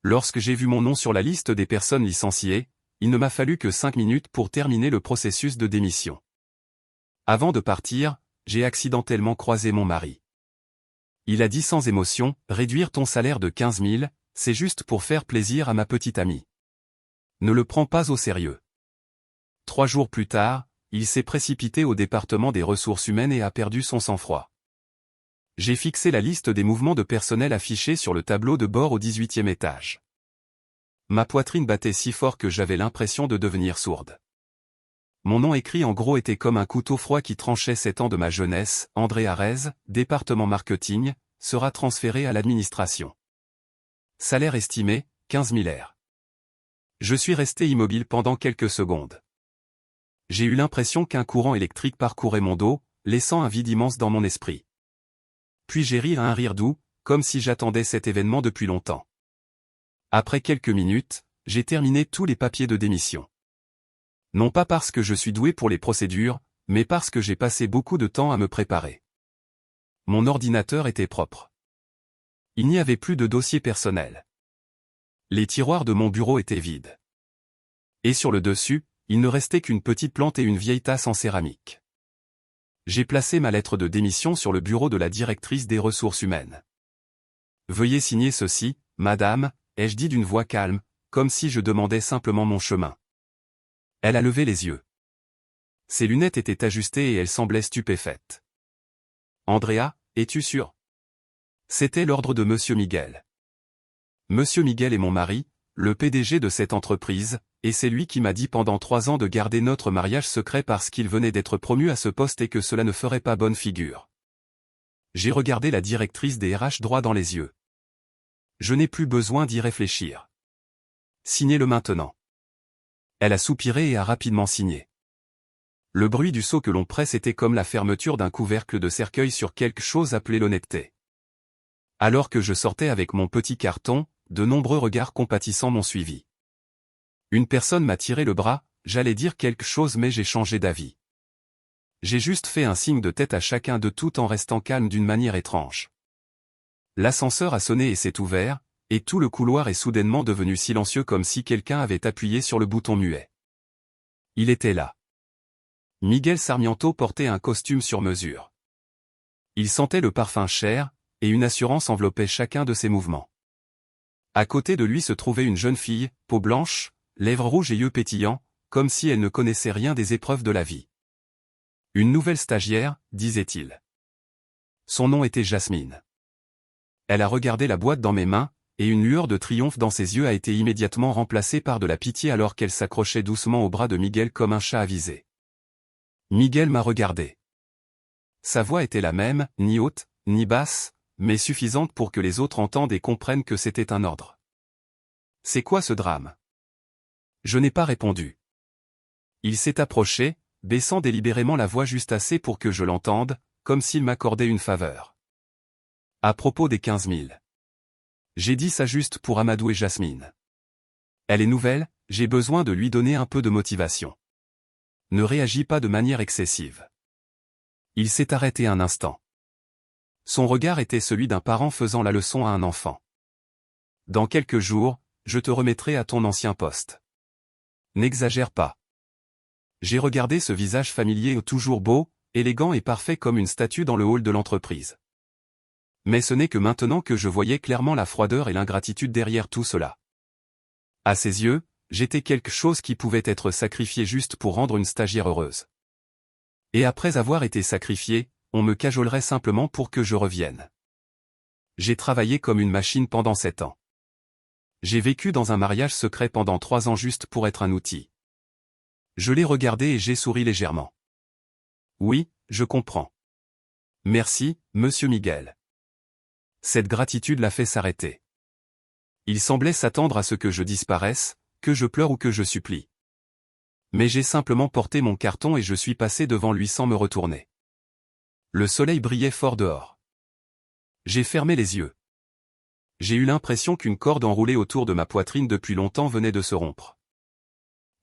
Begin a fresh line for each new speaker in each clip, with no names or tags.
Lorsque j'ai vu mon nom sur la liste des personnes licenciées, il ne m'a fallu que 5 minutes pour terminer le processus de démission. Avant de partir, j'ai accidentellement croisé mon mari. Il a dit sans émotion, « Réduire ton salaire de 15 000, c'est juste pour faire plaisir à ma petite amie. Ne le prends pas au sérieux. » 3 jours plus tard, il s'est précipité au département des ressources humaines et a perdu son sang-froid. J'ai fixé la liste des mouvements de personnel affichés sur le tableau de bord au 18e étage. Ma poitrine battait si fort que j'avais l'impression de devenir sourde. Mon nom écrit en gros était comme un couteau froid qui tranchait 7 ans de ma jeunesse. André Arez, département marketing, sera transféré à l'administration. Salaire estimé, 15 000 R. Je suis resté immobile pendant quelques secondes. J'ai eu l'impression qu'un courant électrique parcourait mon dos, laissant un vide immense dans mon esprit. Puis j'ai ri à un rire doux, comme si j'attendais cet événement depuis longtemps. Après quelques minutes, j'ai terminé tous les papiers de démission. Non pas parce que je suis doué pour les procédures, mais parce que j'ai passé beaucoup de temps à me préparer. Mon ordinateur était propre. Il n'y avait plus de dossier personnel. Les tiroirs de mon bureau étaient vides. Et sur le dessus, il ne restait qu'une petite plante et une vieille tasse en céramique. J'ai placé ma lettre de démission sur le bureau de la directrice des ressources humaines. « Veuillez signer ceci, madame », ai-je dit d'une voix calme, comme si je demandais simplement mon chemin. Elle a levé les yeux. Ses lunettes étaient ajustées et elle semblait stupéfaite. « Andrea, es-tu sûr ?» C'était l'ordre de Monsieur Miguel. Monsieur Miguel est mon mari, le PDG de cette entreprise, et c'est lui qui m'a dit pendant 3 ans de garder notre mariage secret parce qu'il venait d'être promu à ce poste et que cela ne ferait pas bonne figure. J'ai regardé la directrice des RH droit dans les yeux. Je n'ai plus besoin d'y réfléchir. Signez-le maintenant. Elle a soupiré et a rapidement signé. Le bruit du seau que l'on presse était comme la fermeture d'un couvercle de cercueil sur quelque chose appelé l'honnêteté. Alors que je sortais avec mon petit carton, de nombreux regards compatissants m'ont suivi. Une personne m'a tiré le bras, j'allais dire quelque chose mais j'ai changé d'avis. J'ai juste fait un signe de tête à chacun de tout en restant calme d'une manière étrange. L'ascenseur a sonné et s'est ouvert, et tout le couloir est soudainement devenu silencieux comme si quelqu'un avait appuyé sur le bouton muet. Il était là. Miguel Sarmiento portait un costume sur mesure. Il sentait le parfum cher, et une assurance enveloppait chacun de ses mouvements. À côté de lui se trouvait une jeune fille, peau blanche, lèvres rouges et yeux pétillants, comme si elle ne connaissait rien des épreuves de la vie. Une nouvelle stagiaire, disait-il. Son nom était Jasmine. Elle a regardé la boîte dans mes mains, et une lueur de triomphe dans ses yeux a été immédiatement remplacée par de la pitié alors qu'elle s'accrochait doucement au bras de Miguel comme un chat avisé. Miguel m'a regardé. Sa voix était la même, ni haute, ni basse, mais suffisante pour que les autres entendent et comprennent que c'était un ordre. « C'est quoi ce drame ?» Je n'ai pas répondu. Il s'est approché, baissant délibérément la voix juste assez pour que je l'entende, comme s'il m'accordait une faveur. À propos des 15 000. J'ai dit ça juste pour amadouer Jasmine. Elle est nouvelle, j'ai besoin de lui donner un peu de motivation. Ne réagis pas de manière excessive. Il s'est arrêté un instant. Son regard était celui d'un parent faisant la leçon à un enfant. Dans quelques jours, je te remettrai à ton ancien poste. N'exagère pas. J'ai regardé ce visage familier toujours beau, élégant et parfait comme une statue dans le hall de l'entreprise. Mais ce n'est que maintenant que je voyais clairement la froideur et l'ingratitude derrière tout cela. À ses yeux, j'étais quelque chose qui pouvait être sacrifié juste pour rendre une stagiaire heureuse. Et après avoir été sacrifié, on me cajolerait simplement pour que je revienne. J'ai travaillé comme une machine pendant 7 ans. J'ai vécu dans un mariage secret pendant 3 ans juste pour être un outil. Je l'ai regardé et j'ai souri légèrement. Oui, je comprends. Merci, Monsieur Miguel. Cette gratitude l'a fait s'arrêter. Il semblait s'attendre à ce que je disparaisse, que je pleure ou que je supplie. Mais j'ai simplement porté mon carton et je suis passé devant lui sans me retourner. Le soleil brillait fort dehors. J'ai fermé les yeux. J'ai eu l'impression qu'une corde enroulée autour de ma poitrine depuis longtemps venait de se rompre.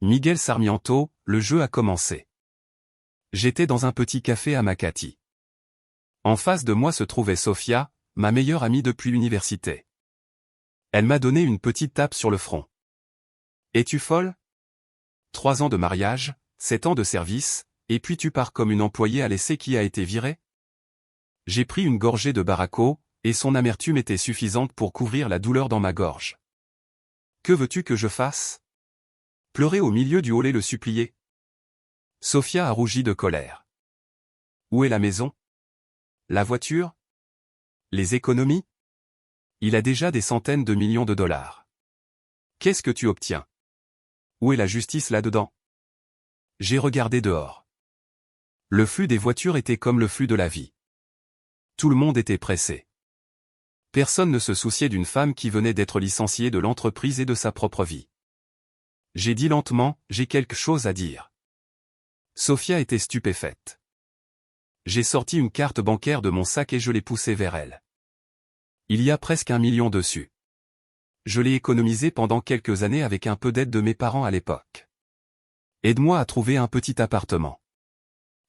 Miguel Sarmiento, le jeu a commencé. J'étais dans un petit café à Makati. En face de moi se trouvait Sofia, ma meilleure amie depuis l'université. Elle m'a donné une petite tape sur le front. Es-tu folle? 3 ans de mariage, 7 ans de service, et puis tu pars comme une employée à l'essai qui a été virée? J'ai pris une gorgée de Baraco, et son amertume était suffisante pour couvrir la douleur dans ma gorge. Que veux-tu que je fasse? Pleurer au milieu du hall et le supplier? Sophia a rougi de colère. Où est la maison? La voiture? Les économies? Il a déjà des centaines de millions de dollars. Qu'est-ce que tu obtiens? Où est la justice là-dedans? J'ai regardé dehors. Le flux des voitures était comme le flux de la vie. Tout le monde était pressé. Personne ne se souciait d'une femme qui venait d'être licenciée de l'entreprise et de sa propre vie. J'ai dit lentement, j'ai quelque chose à dire. Sophia était stupéfaite. J'ai sorti une carte bancaire de mon sac et je l'ai poussée vers elle. Il y a presque 1 million dessus. Je l'ai économisé pendant quelques années avec un peu d'aide de mes parents à l'époque. Aide-moi à trouver un petit appartement.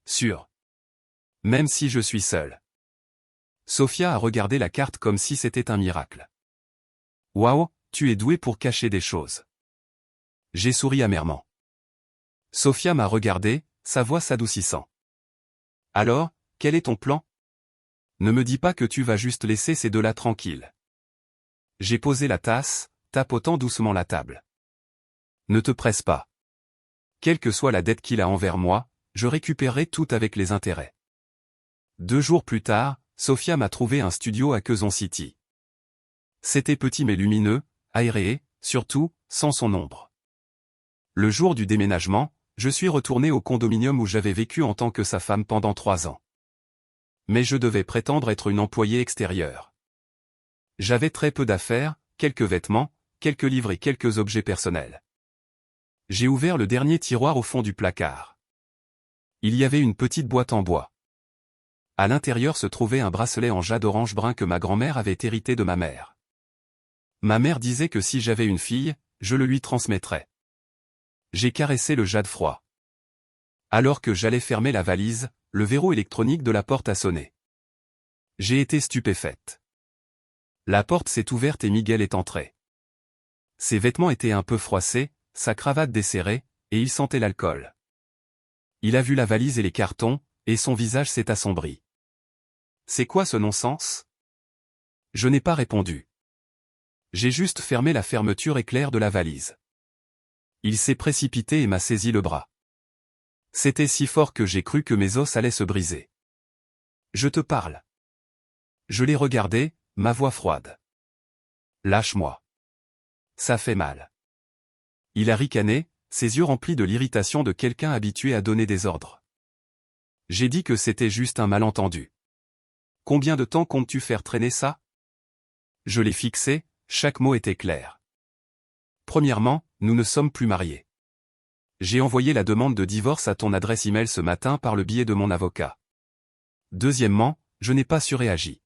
Sûr. Même si je suis seul. Sophia a regardé la carte comme si c'était un miracle. Waouh, tu es doué pour cacher des choses. J'ai souri amèrement. Sophia m'a regardé, sa voix s'adoucissant. Alors, quel est ton plan? Ne me dis pas que tu vas juste laisser ces deux-là tranquilles. J'ai posé la tasse, tapotant doucement la table. Ne te presse pas. Quelle que soit la dette qu'il a envers moi, je récupérerai tout avec les intérêts. 2 jours plus tard, Sophia m'a trouvé un studio à Quezon City. C'était petit mais lumineux, aéré, surtout, sans son ombre. Le jour du déménagement, je suis retourné au condominium où j'avais vécu en tant que sa femme pendant 3 ans. Mais je devais prétendre être une employée extérieure. J'avais très peu d'affaires, quelques vêtements, quelques livres et quelques objets personnels. J'ai ouvert le dernier tiroir au fond du placard. Il y avait une petite boîte en bois. À l'intérieur se trouvait un bracelet en jade orange brun que ma grand-mère avait hérité de ma mère. Ma mère disait que si j'avais une fille, je le lui transmettrais. J'ai caressé le jade froid. Alors que j'allais fermer la valise, le verrou électronique de la porte a sonné. J'ai été stupéfaite. La porte s'est ouverte et Miguel est entré. Ses vêtements étaient un peu froissés, sa cravate desserrée, et il sentait l'alcool. Il a vu la valise et les cartons, et son visage s'est assombri. C'est quoi ce non-sens? Je n'ai pas répondu. J'ai juste fermé la fermeture éclair de la valise. Il s'est précipité et m'a saisi le bras. C'était si fort que j'ai cru que mes os allaient se briser. Je te parle. Je l'ai regardé, ma voix froide. Lâche-moi. Ça fait mal. Il a ricané, ses yeux remplis de l'irritation de quelqu'un habitué à donner des ordres. J'ai dit que c'était juste un malentendu. Combien de temps comptes-tu faire traîner ça? Je l'ai fixé, chaque mot était clair. Premièrement, nous ne sommes plus mariés. J'ai envoyé la demande de divorce à ton adresse email ce matin par le biais de mon avocat. Deuxièmement, je n'ai pas surréagi.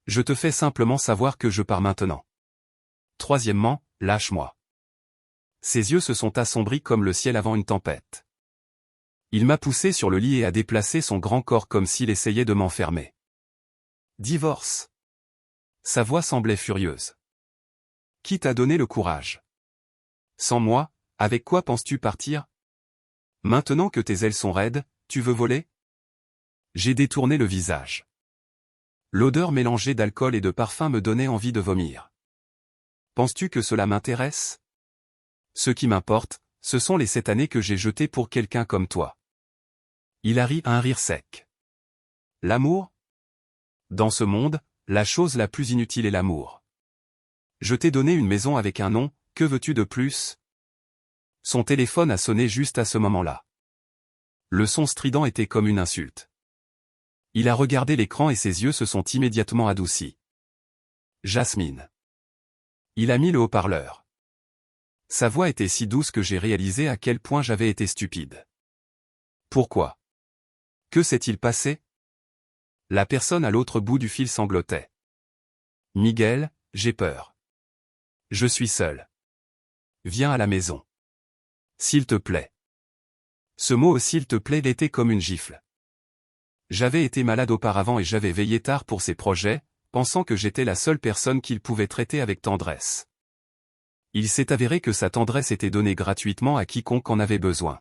Je te fais simplement savoir que je pars maintenant. Troisièmement, lâche-moi. Ses yeux se sont assombris comme le ciel avant une tempête. Il m'a poussé sur le lit et a déplacé son grand corps comme s'il essayait de m'enfermer. Divorce. Sa voix semblait furieuse. Qui t'a donné le courage? Sans moi, avec quoi penses-tu partir? Maintenant que tes ailes sont raides, tu veux voler? J'ai détourné le visage. L'odeur mélangée d'alcool et de parfum me donnait envie de vomir. Penses-tu que cela m'intéresse? Ce qui m'importe, ce sont les 7 années que j'ai jetées pour quelqu'un comme toi. Il a ri un rire sec. L'amour? Dans ce monde, la chose la plus inutile est l'amour. Je t'ai donné une maison avec un nom, que veux-tu de plus? Son téléphone a sonné juste à ce moment-là. Le son strident était comme une insulte. Il a regardé l'écran et ses yeux se sont immédiatement adoucis. Jasmine. Il a mis le haut-parleur. Sa voix était si douce que j'ai réalisé à quel point j'avais été stupide. Pourquoi? Que s'est-il passé? La personne à l'autre bout du fil sanglotait. Miguel, j'ai peur. Je suis seul. Viens à la maison. S'il te plaît. Ce mot s'il te plaît l'était comme une gifle. J'avais été malade auparavant et j'avais veillé tard pour ses projets, pensant que j'étais la seule personne qu'il pouvait traiter avec tendresse. Il s'est avéré que sa tendresse était donnée gratuitement à quiconque en avait besoin.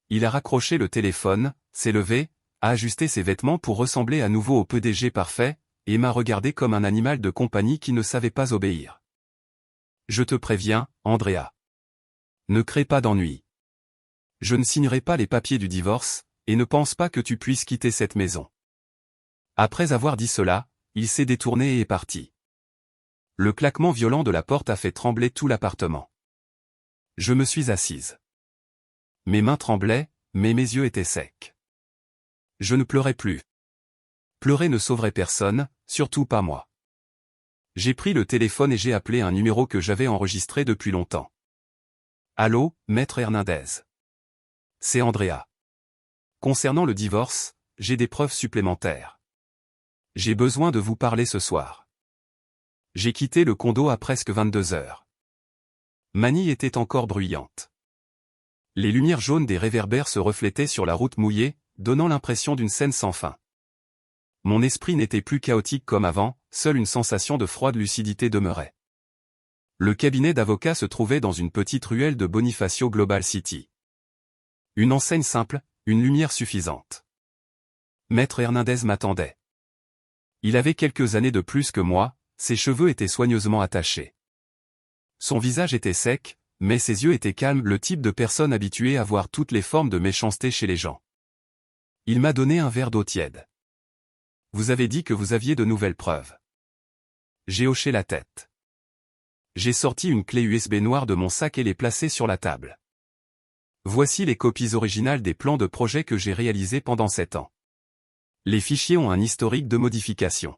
Il a raccroché le téléphone, s'est levé, a ajusté ses vêtements pour ressembler à nouveau au PDG parfait, et m'a regardé comme un animal de compagnie qui ne savait pas obéir. Je te préviens, Andrea. Ne crée pas d'ennui. Je ne signerai pas les papiers du divorce, et ne pense pas que tu puisses quitter cette maison. Après avoir dit cela, il s'est détourné et est parti. Le claquement violent de la porte a fait trembler tout l'appartement. Je me suis assise. Mes mains tremblaient, mais mes yeux étaient secs. Je ne pleurais plus. Pleurer ne sauverait personne, surtout pas moi. J'ai pris le téléphone et j'ai appelé un numéro que j'avais enregistré depuis longtemps. Allô, Maître Hernandez. C'est Andrea. Concernant le divorce, j'ai des preuves supplémentaires. J'ai besoin de vous parler ce soir. J'ai quitté le condo à presque 22 heures. Manille était encore bruyante. Les lumières jaunes des réverbères se reflétaient sur la route mouillée, donnant l'impression d'une scène sans fin. Mon esprit n'était plus chaotique comme avant, seule une sensation de froide lucidité demeurait. Le cabinet d'avocat se trouvait dans une petite ruelle de Bonifacio Global City. Une enseigne simple, une lumière suffisante. Maître Hernandez m'attendait. Il avait quelques années de plus que moi, ses cheveux étaient soigneusement attachés. Son visage était sec, mais ses yeux étaient calmes, le type de personne habituée à voir toutes les formes de méchanceté chez les gens. Il m'a donné un verre d'eau tiède. Vous avez dit que vous aviez de nouvelles preuves. J'ai hoché la tête. J'ai sorti une clé USB noire de mon sac et l'ai placée sur la table. Voici les copies originales des plans de projet que j'ai réalisés pendant 7 ans. Les fichiers ont un historique de modification.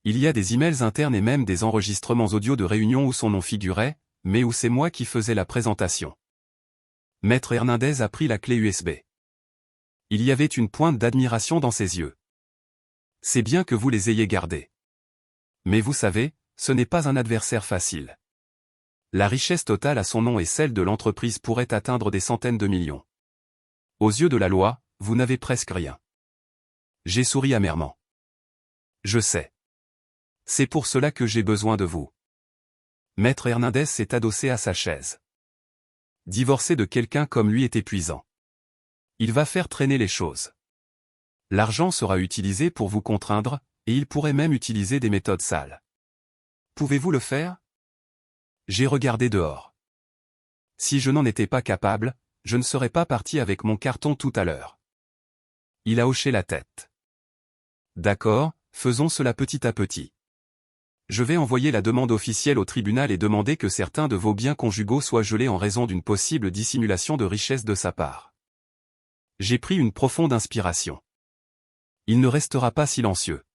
Il y a des emails internes et même des enregistrements audio de réunions où son nom figurait, mais où c'est moi qui faisais la présentation. Maître Hernandez a pris la clé USB. Il y avait une pointe d'admiration dans ses yeux. C'est bien que vous les ayez gardés. Mais vous savez, ce n'est pas un adversaire facile. La richesse totale à son nom et celle de l'entreprise pourrait atteindre des centaines de millions. Aux yeux de la loi, vous n'avez presque rien. J'ai souri amèrement. Je sais. C'est pour cela que j'ai besoin de vous. Maître Hernandez s'est adossé à sa chaise. Divorcer de quelqu'un comme lui est épuisant. Il va faire traîner les choses. L'argent sera utilisé pour vous contraindre, et il pourrait même utiliser des méthodes sales. Pouvez-vous le faire? J'ai regardé dehors. Si je n'en étais pas capable, je ne serais pas parti avec mon carton tout à l'heure. Il a hoché la tête. D'accord, faisons cela petit à petit. Je vais envoyer la demande officielle au tribunal et demander que certains de vos biens conjugaux soient gelés en raison d'une possible dissimulation de richesse de sa part. J'ai pris une profonde inspiration. Il ne restera pas silencieux.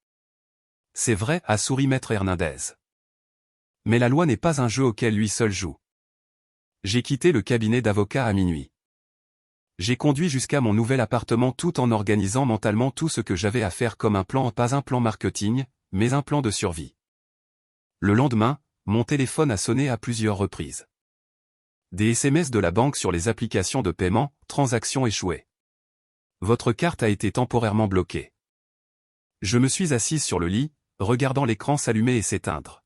C'est vrai, a souri Maître Hernandez. Mais la loi n'est pas un jeu auquel lui seul joue. J'ai quitté le cabinet d'avocat à minuit. J'ai conduit jusqu'à mon nouvel appartement tout en organisant mentalement tout ce que j'avais à faire comme un plan, pas un plan marketing, mais un plan de survie. Le lendemain, mon téléphone a sonné à plusieurs reprises. Des SMS de la banque sur les applications de paiement, transactions échouées. Votre carte a été temporairement bloquée. Je me suis assise sur le lit, regardant l'écran s'allumer et s'éteindre.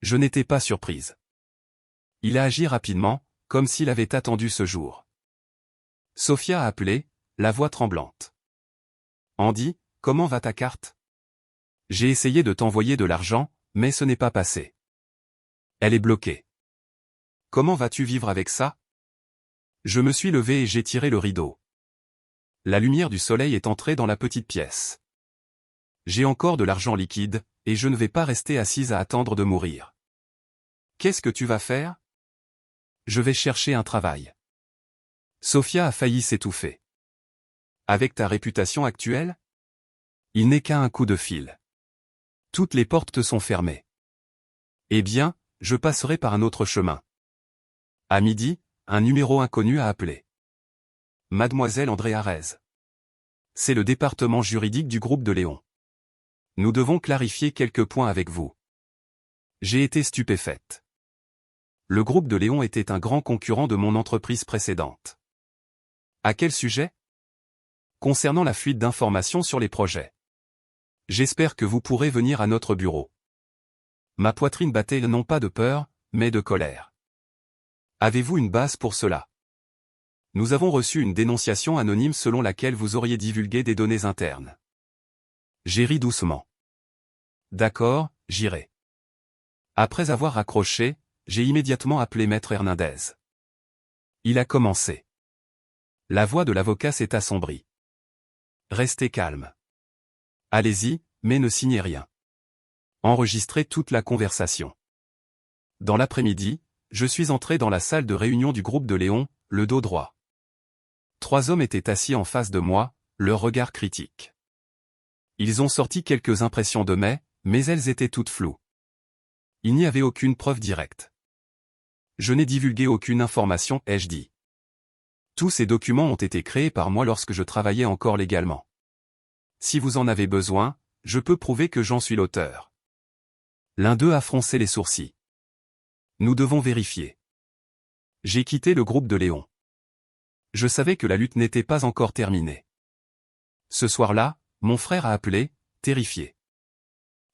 Je n'étais pas surprise. Il a agi rapidement, comme s'il avait attendu ce jour. Sophia a appelé, la voix tremblante. Andy, comment va ta carte? J'ai essayé de t'envoyer de l'argent, mais ce n'est pas passé. Elle est bloquée. Comment vas-tu vivre avec ça? Je me suis levé et j'ai tiré le rideau. La lumière du soleil est entrée dans la petite pièce. J'ai encore de l'argent liquide, et je ne vais pas rester assise à attendre de mourir. Qu'est-ce que tu vas faire? Je vais chercher un travail. Sophia a failli s'étouffer. Avec ta réputation actuelle? Il n'est qu'à un coup de fil. Toutes les portes te sont fermées. Eh bien, je passerai par un autre chemin. À midi, un numéro inconnu a appelé. Mademoiselle Andrea Rez. C'est le département juridique du groupe de Léon. Nous devons clarifier quelques points avec vous. J'ai été stupéfaite. Le groupe de Léon était un grand concurrent de mon entreprise précédente. À quel sujet? Concernant la fuite d'informations sur les projets. J'espère que vous pourrez venir à notre bureau. Ma poitrine battait non pas de peur, mais de colère. Avez-vous une base pour cela? Nous avons reçu une dénonciation anonyme selon laquelle vous auriez divulgué des données internes. J'ai ri doucement. D'accord, j'irai. Après avoir raccroché, j'ai immédiatement appelé Maître Hernandez. Il a commencé. La voix de l'avocat s'est assombrie. Restez calme. Allez-y, mais ne signez rien. Enregistrez toute la conversation. Dans l'après-midi, je suis entré dans la salle de réunion du groupe de Léon, le dos droit. 3 hommes étaient assis en face de moi, leur regard critique. Ils ont sorti quelques impressions de mais elles étaient toutes floues. Il n'y avait aucune preuve directe. Je n'ai divulgué aucune information, ai-je dit. Tous ces documents ont été créés par moi lorsque je travaillais encore légalement. Si vous en avez besoin, je peux prouver que j'en suis l'auteur. L'un d'eux a froncé les sourcils. Nous devons vérifier. J'ai quitté le groupe de Léon. Je savais que la lutte n'était pas encore terminée. Ce soir-là, mon frère a appelé, terrifié.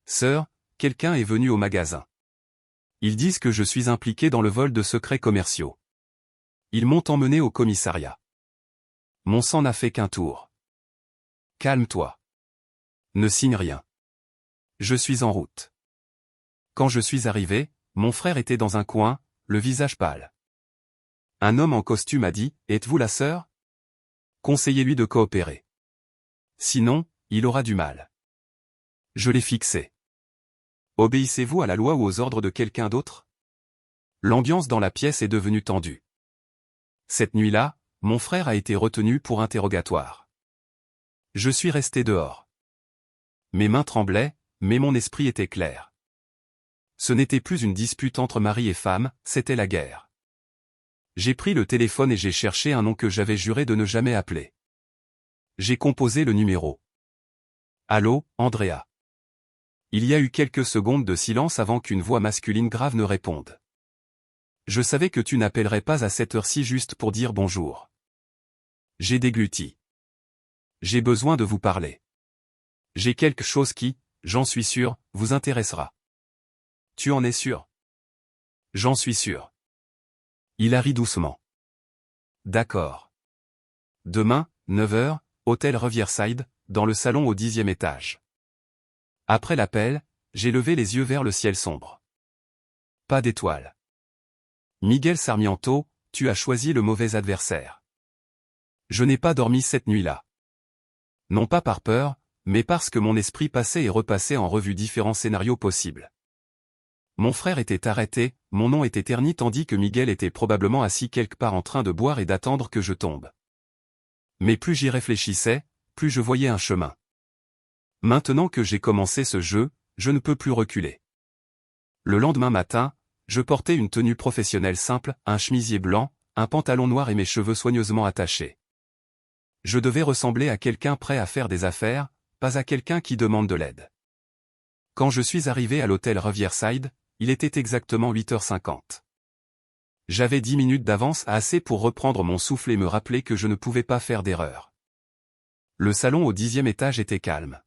Sœur, quelqu'un est venu au magasin. Ils disent que je suis impliqué dans le vol de secrets commerciaux. Ils m'ont emmené au commissariat. Mon sang n'a fait qu'un tour. Calme-toi. Ne signe rien. Je suis en route. Quand je suis arrivé, mon frère était dans un coin, le visage pâle. Un homme en costume a dit, « Êtes-vous la sœur ? Conseillez-lui de coopérer. Sinon, il aura du mal. » Je l'ai fixé. Obéissez-vous à la loi ou aux ordres de quelqu'un d'autre? L'ambiance dans la pièce est devenue tendue. Cette nuit-là, mon frère a été retenu pour interrogatoire. Je suis resté dehors. Mes mains tremblaient, mais mon esprit était clair. Ce n'était plus une dispute entre mari et femme, c'était la guerre. J'ai pris le téléphone et j'ai cherché un nom que j'avais juré de ne jamais appeler. J'ai composé le numéro. Allô, Andrea. Il y a eu quelques secondes de silence avant qu'une voix masculine grave ne réponde. Je savais que tu n'appellerais pas à cette heure-ci juste pour dire bonjour. J'ai dégluti. J'ai besoin de vous parler. J'ai quelque chose qui, j'en suis sûr, vous intéressera. Tu en es sûr? J'en suis sûr. Il a ri doucement. D'accord. Demain, 9 h, hôtel Riverside, dans le salon au 10e étage. Après l'appel, j'ai levé les yeux vers le ciel sombre. Pas d'étoile. Miguel Sarmiento, tu as choisi le mauvais adversaire. Je n'ai pas dormi cette nuit-là. Non pas par peur, mais parce que mon esprit passait et repassait en revue différents scénarios possibles. Mon frère était arrêté, mon nom était terni tandis que Miguel était probablement assis quelque part en train de boire et d'attendre que je tombe. Mais plus j'y réfléchissais, plus je voyais un chemin. Maintenant que j'ai commencé ce jeu, je ne peux plus reculer. Le lendemain matin, je portais une tenue professionnelle simple, un chemisier blanc, un pantalon noir et mes cheveux soigneusement attachés. Je devais ressembler à quelqu'un prêt à faire des affaires, pas à quelqu'un qui demande de l'aide. Quand je suis arrivé à l'hôtel Riverside, il était exactement 8h50. J'avais 10 minutes d'avance assez pour reprendre mon souffle et me rappeler que je ne pouvais pas faire d'erreur. Le salon au 10e étage était calme.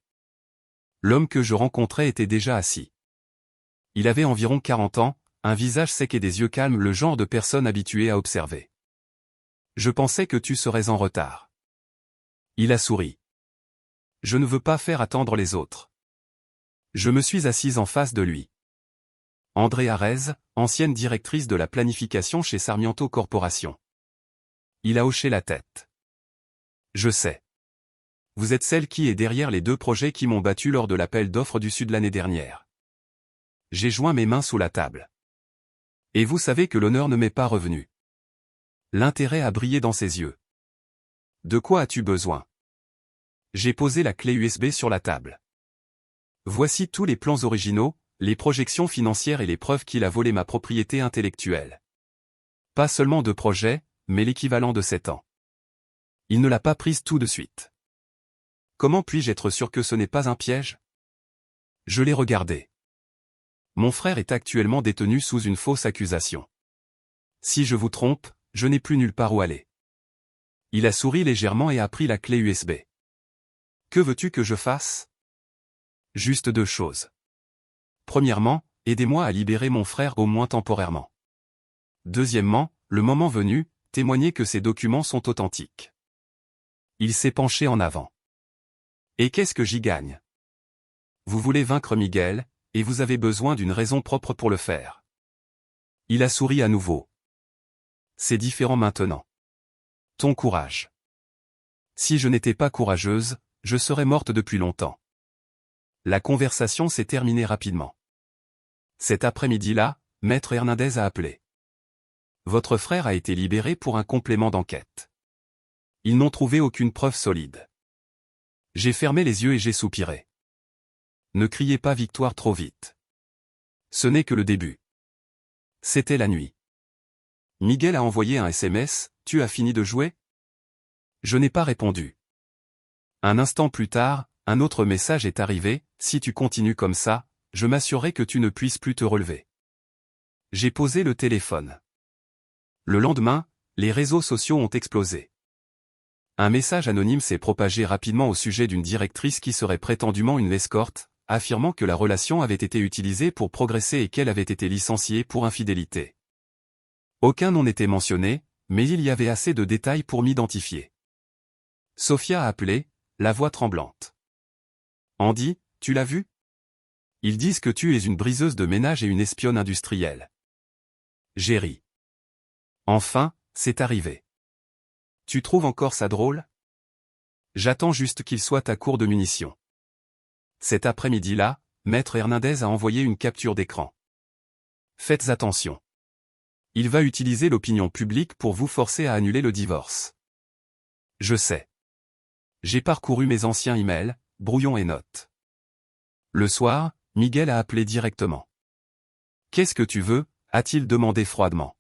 L'homme que je rencontrais était déjà assis. Il avait environ 40 ans, un visage sec et des yeux calmes, le genre de personne habituée à observer. Je pensais que tu serais en retard. Il a souri. Je ne veux pas faire attendre les autres. Je me suis assise en face de lui. Andrea Rez, ancienne directrice de la planification chez Sarmiento Corporation. Il a hoché la tête. Je sais. Vous êtes celle qui est derrière les 2 projets qui m'ont battu lors de l'appel d'offres du Sud l'année dernière. J'ai joint mes mains sous la table. Et vous savez que l'honneur ne m'est pas revenu. L'intérêt a brillé dans ses yeux. De quoi as-tu besoin? J'ai posé la clé USB sur la table. Voici tous les plans originaux, les projections financières et les preuves qu'il a volé ma propriété intellectuelle. Pas seulement 2 projets, mais l'équivalent de 7 ans. Il ne l'a pas prise tout de suite. Comment puis-je être sûr que ce n'est pas un piège? Je l'ai regardé. Mon frère est actuellement détenu sous une fausse accusation. Si je vous trompe, je n'ai plus nulle part où aller. Il a souri légèrement et a pris la clé USB. Que veux-tu que je fasse? Juste deux choses. Premièrement, aidez-moi à libérer mon frère au moins temporairement. Deuxièmement, le moment venu, témoignez que ces documents sont authentiques. Il s'est penché en avant. Et qu'est-ce que j'y gagne? Vous voulez vaincre Miguel, et vous avez besoin d'une raison propre pour le faire. Il a souri à nouveau. C'est différent maintenant. Ton courage. Si je n'étais pas courageuse, je serais morte depuis longtemps. La conversation s'est terminée rapidement. Cet après-midi-là, Maître Hernandez a appelé. Votre frère a été libéré pour un complément d'enquête. Ils n'ont trouvé aucune preuve solide. J'ai fermé les yeux et j'ai soupiré. Ne criez pas victoire trop vite. Ce n'est que le début. C'était la nuit. Miguel a envoyé un SMS, « Tu as fini de jouer ?» Je n'ai pas répondu. Un instant plus tard, un autre message est arrivé, « Si tu continues comme ça, je m'assurerai que tu ne puisses plus te relever. » J'ai posé le téléphone. Le lendemain, les réseaux sociaux ont explosé. Un message anonyme s'est propagé rapidement au sujet d'une directrice qui serait prétendument une escorte, affirmant que la relation avait été utilisée pour progresser et qu'elle avait été licenciée pour infidélité. Aucun nom n'était mentionné, mais il y avait assez de détails pour m'identifier. Sophia a appelé, la voix tremblante. Andy, tu l'as vu? Ils disent que tu es une briseuse de ménage et une espionne industrielle. J'ai ri. Enfin, c'est arrivé. Tu trouves encore ça drôle? J'attends juste qu'il soit à court de munitions. Cet après-midi-là, Maître Hernandez a envoyé une capture d'écran. Faites attention. Il va utiliser l'opinion publique pour vous forcer à annuler le divorce. Je sais. J'ai parcouru mes anciens emails, brouillons et notes. Le soir, Miguel a appelé directement. Qu'est-ce que tu veux? A-t-il demandé froidement.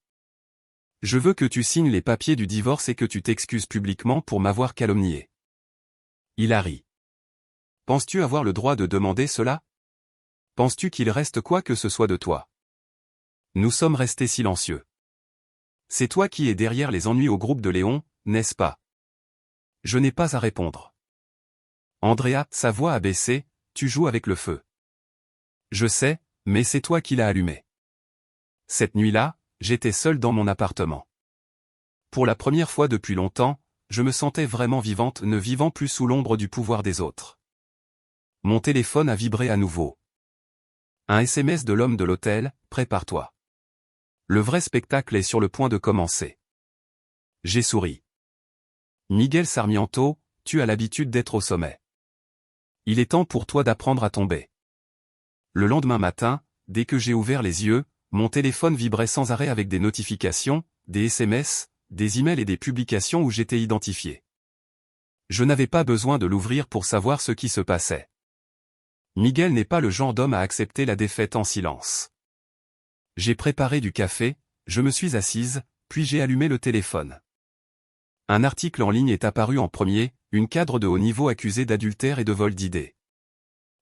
Je veux que tu signes les papiers du divorce et que tu t'excuses publiquement pour m'avoir calomnié. Il a ri. Penses-tu avoir le droit de demander cela? Penses-tu qu'il reste quoi que ce soit de toi? Nous sommes restés silencieux. C'est toi qui es derrière les ennuis au groupe de Léon, n'est-ce pas? Je n'ai pas à répondre. Andrea, sa voix a baissé, tu joues avec le feu. Je sais, mais c'est toi qui l'as allumé. Cette nuit-là, j'étais seul dans mon appartement. Pour la première fois depuis longtemps, je me sentais vraiment vivante, ne vivant plus sous l'ombre du pouvoir des autres. Mon téléphone a vibré à nouveau. Un SMS de l'homme de l'hôtel, prépare-toi. Le vrai spectacle est sur le point de commencer. J'ai souri. Miguel Sarmiento, tu as l'habitude d'être au sommet. Il est temps pour toi d'apprendre à tomber. Le lendemain matin, dès que j'ai ouvert les yeux, mon téléphone vibrait sans arrêt avec des notifications, des SMS, des emails et des publications où j'étais identifié. Je n'avais pas besoin de l'ouvrir pour savoir ce qui se passait. Miguel n'est pas le genre d'homme à accepter la défaite en silence. J'ai préparé du café, je me suis assise, puis j'ai allumé le téléphone. Un article en ligne est apparu en premier, une cadre de haut niveau accusée d'adultère et de vol d'idées.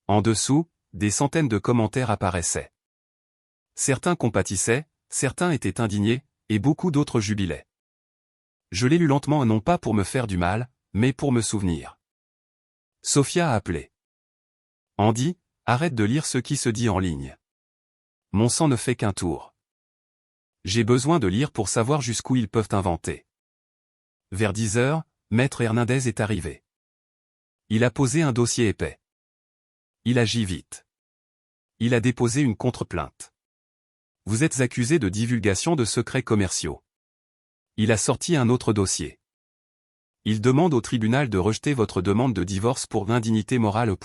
En dessous, des centaines de commentaires apparaissaient. Certains compatissaient, certains étaient indignés, et beaucoup d'autres jubilaient. Je l'ai lu lentement non pas pour me faire du mal, mais pour me souvenir. Sophia a appelé. Andy, arrête de lire ce qui se dit en ligne. Mon sang ne fait qu'un tour. J'ai besoin de lire pour savoir jusqu'où ils peuvent inventer. Vers 10 heures, Maître Hernandez est arrivé. Il a posé un dossier épais. Il agit vite. Il a déposé une contre-plainte. Vous êtes accusé de divulgation de secrets commerciaux. Il a sorti un autre dossier. Il demande au tribunal de rejeter votre demande de divorce pour indignité morale.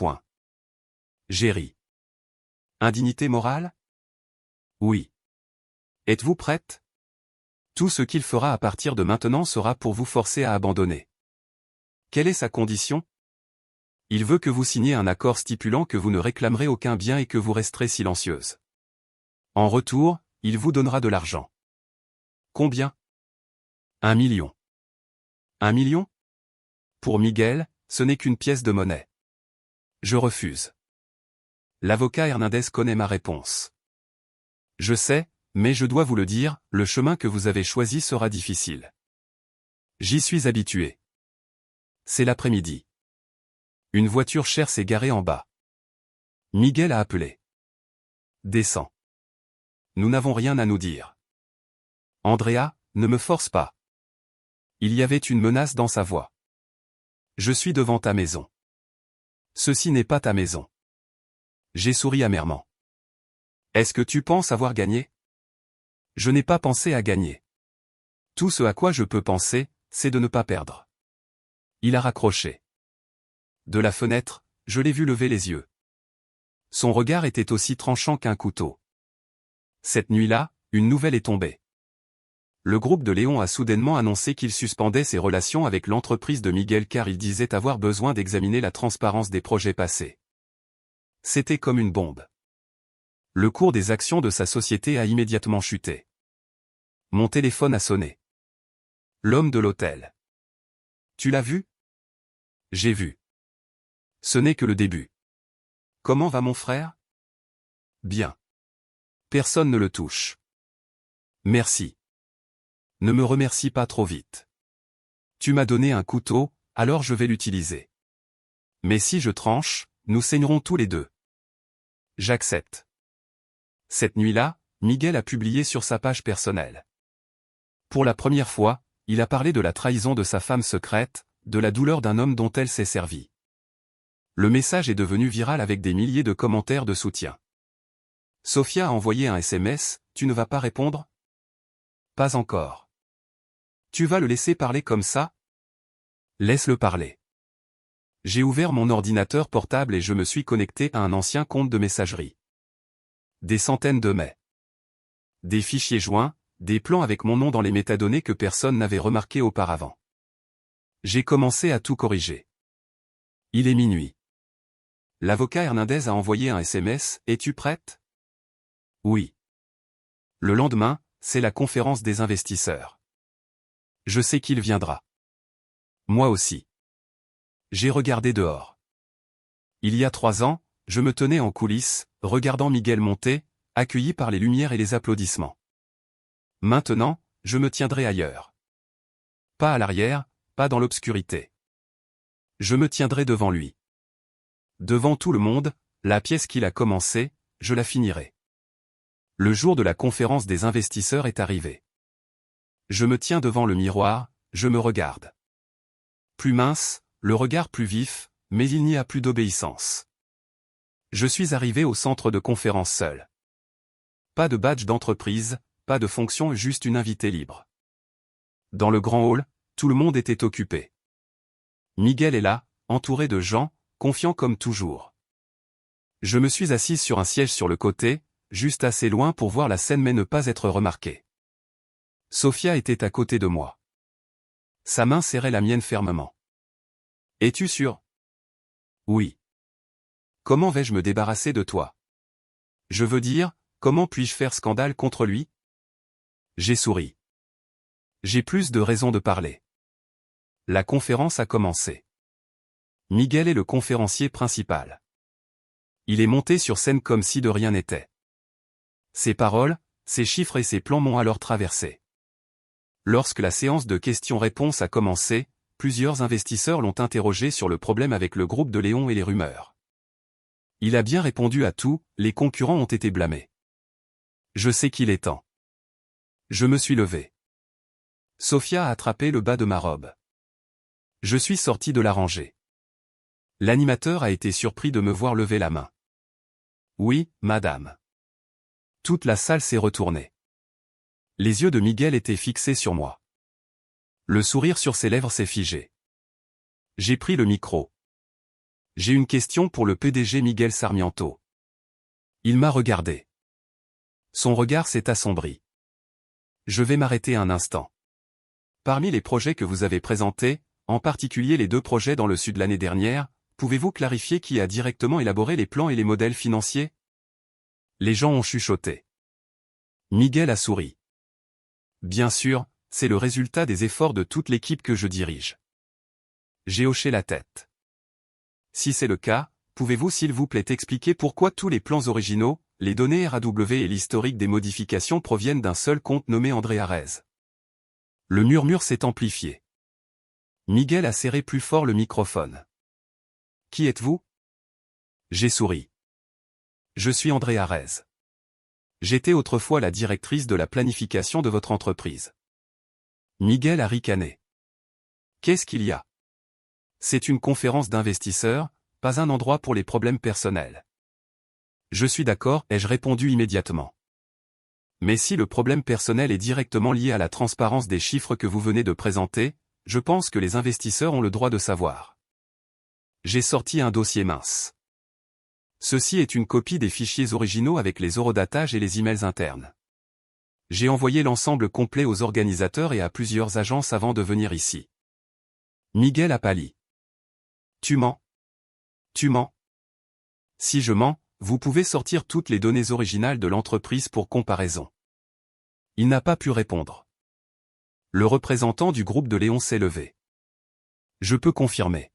J'ai ri. Indignité morale? Oui. Êtes-vous prête? Tout ce qu'il fera à partir de maintenant sera pour vous forcer à abandonner. Quelle est sa condition? Il veut que vous signiez un accord stipulant que vous ne réclamerez aucun bien et que vous resterez silencieuse. En retour, il vous donnera de l'argent. Combien? 1 million. 1 million? Pour Miguel, ce n'est qu'une pièce de monnaie. Je refuse. L'avocat Hernandez connaît ma réponse. Je sais, mais je dois vous le dire, le chemin que vous avez choisi sera difficile. J'y suis habitué. C'est l'après-midi. Une voiture chère s'est garée en bas. Miguel a appelé. Descends. Nous n'avons rien à nous dire. Andrea, ne me force pas. Il y avait une menace dans sa voix. Je suis devant ta maison. Ceci n'est pas ta maison. J'ai souri amèrement. Est-ce que tu penses avoir gagné? Je n'ai pas pensé à gagner. Tout ce à quoi je peux penser, c'est de ne pas perdre. Il a raccroché. De la fenêtre, je l'ai vu lever les yeux. Son regard était aussi tranchant qu'un couteau. Cette nuit-là, une nouvelle est tombée. Le groupe de Léon a soudainement annoncé qu'il suspendait ses relations avec l'entreprise de Miguel car il disait avoir besoin d'examiner la transparence des projets passés. C'était comme une bombe. Le cours des actions de sa société a immédiatement chuté. Mon téléphone a sonné. L'homme de l'hôtel. Tu l'as vu? J'ai vu. Ce n'est que le début. Comment va mon frère? Bien. Personne ne le touche. Merci. Ne me remercie pas trop vite. Tu m'as donné un couteau, alors je vais l'utiliser. Mais si je tranche, nous saignerons tous les deux. J'accepte. Cette nuit-là, Miguel a publié sur sa page personnelle. Pour la première fois, il a parlé de la trahison de sa femme secrète, de la douleur d'un homme dont elle s'est servie. Le message est devenu viral avec des milliers de commentaires de soutien. Sofia a envoyé un SMS, « Tu ne vas pas répondre ?» Pas encore. Tu vas le laisser parler comme ça? Laisse-le parler. J'ai ouvert mon ordinateur portable et je me suis connecté à un ancien compte de messagerie. Des centaines de mails. Des fichiers joints, des plans avec mon nom dans les métadonnées que personne n'avait remarqué auparavant. J'ai commencé à tout corriger. Il est minuit. L'avocat Hernandez a envoyé un SMS, « Es-tu prête ?» Oui. Le lendemain, c'est la conférence des investisseurs. Je sais qu'il viendra. Moi aussi. J'ai regardé dehors. Il y a 3 ans, je me tenais en coulisses, regardant Miguel monter, accueilli par les lumières et les applaudissements. Maintenant, je me tiendrai ailleurs. Pas à l'arrière, pas dans l'obscurité. Je me tiendrai devant lui. Devant tout le monde, la pièce qu'il a commencée, je la finirai. Le jour de la conférence des investisseurs est arrivé. Je me tiens devant le miroir, je me regarde. Plus mince, le regard plus vif, mais il n'y a plus d'obéissance. Je suis arrivé au centre de conférence seul. Pas de badge d'entreprise, pas de fonction, juste une invitée libre. Dans le grand hall, tout le monde était occupé. Miguel est là, entouré de gens, confiant comme toujours. Je me suis assise sur un siège sur le côté, juste assez loin pour voir la scène mais ne pas être remarqué. Sofia était à côté de moi. Sa main serrait la mienne fermement. Es-tu sûr? Oui. Comment vais-je me débarrasser de toi? Je veux dire, comment puis-je faire scandale contre lui? J'ai souri. J'ai plus de raisons de parler. La conférence a commencé. Miguel est le conférencier principal. Il est monté sur scène comme si de rien n'était. Ses paroles, ses chiffres et ses plans m'ont alors traversé. Lorsque la séance de questions-réponses a commencé, plusieurs investisseurs l'ont interrogé sur le problème avec le groupe de Léon et les rumeurs. Il a bien répondu à tout, les concurrents ont été blâmés. Je sais qu'il est temps. Je me suis levé. Sofia a attrapé le bas de ma robe. Je suis sorti de la rangée. L'animateur a été surpris de me voir lever la main. Oui, madame. Toute la salle s'est retournée. Les yeux de Miguel étaient fixés sur moi. Le sourire sur ses lèvres s'est figé. J'ai pris le micro. J'ai une question pour le PDG Miguel Sarmiento. Il m'a regardé. Son regard s'est assombri. Je vais m'arrêter un instant. Parmi les projets que vous avez présentés, en particulier les 2 projets dans le sud l'année dernière, pouvez-vous clarifier qui a directement élaboré les plans et les modèles financiers? Les gens ont chuchoté. Miguel a souri. Bien sûr, c'est le résultat des efforts de toute l'équipe que je dirige. J'ai hoché la tête. Si c'est le cas, pouvez-vous s'il vous plaît expliquer pourquoi tous les plans originaux, les données RAW et l'historique des modifications proviennent d'un seul compte nommé André Arez? Le murmure s'est amplifié. Miguel a serré plus fort le microphone. Qui êtes-vous? J'ai souri. Je suis Andrea Rez. J'étais autrefois la directrice de la planification de votre entreprise. Miguel a ricané. Qu'est-ce qu'il y a? C'est une conférence d'investisseurs, pas un endroit pour les problèmes personnels. Je suis d'accord, ai-je répondu immédiatement. Mais si le problème personnel est directement lié à la transparence des chiffres que vous venez de présenter, je pense que les investisseurs ont le droit de savoir. J'ai sorti un dossier mince. Ceci est une copie des fichiers originaux avec les eurodatages et les emails internes. J'ai envoyé l'ensemble complet aux organisateurs et à plusieurs agences avant de venir ici. Miguel a pâli. Tu mens. Tu mens. Si je mens, vous pouvez sortir toutes les données originales de l'entreprise pour comparaison. Il n'a pas pu répondre. Le représentant du groupe de Léon s'est levé. Je peux confirmer.